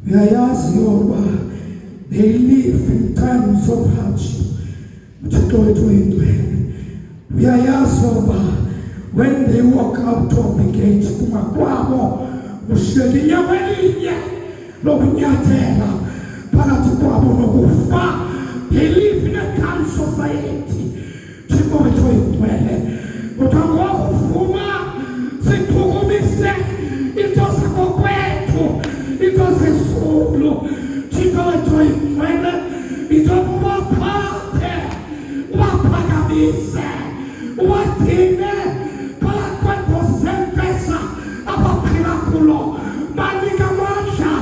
Uyayazi yoba they live in times of hardship. Uthixo wethu oyingcwele. Uyayazi yoba when they walk out of the gate kumakwabo ushiyeka inyama elinye lokunyathela phakathi kwabo nokufa. They live in a calm society. Uthixo wethu oyingcwele. Kodwa ngokuvuma siphukumise into zakokwethu, into zesulu. Uthixo wethu oyingcwele. Into ubaphathe, ubaphakamise, uwagcine phakathi kwentosempesa abaphila kulo. Banika amandla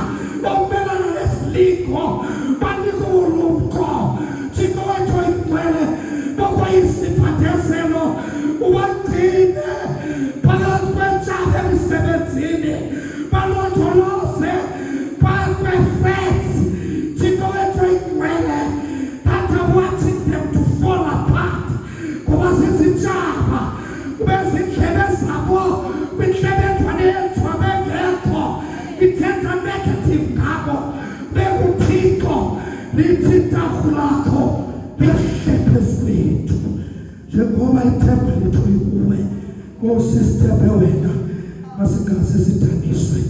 okumelana nesilingo, banika ulumko. Uthixo wethu oyingcwele, bokwayisiphathezelo uwagcine phakathi kwentshaba emsebenzini, balondoloze bakwe-facts. Uthixo wethu oyingcwele, that are wanting them to fall apart. Ngoba zizintshaba bezindlebe zabo kwindlebe entwana yenziwa bengekho ithetha negative ngabo. BekuThixo lithi itarhu lakho lihlephe isilithu njengoba ithemba lethu likuwe. Ngosisitebe wena masingaze sidaniswe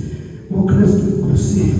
ngoKristu iNkosi.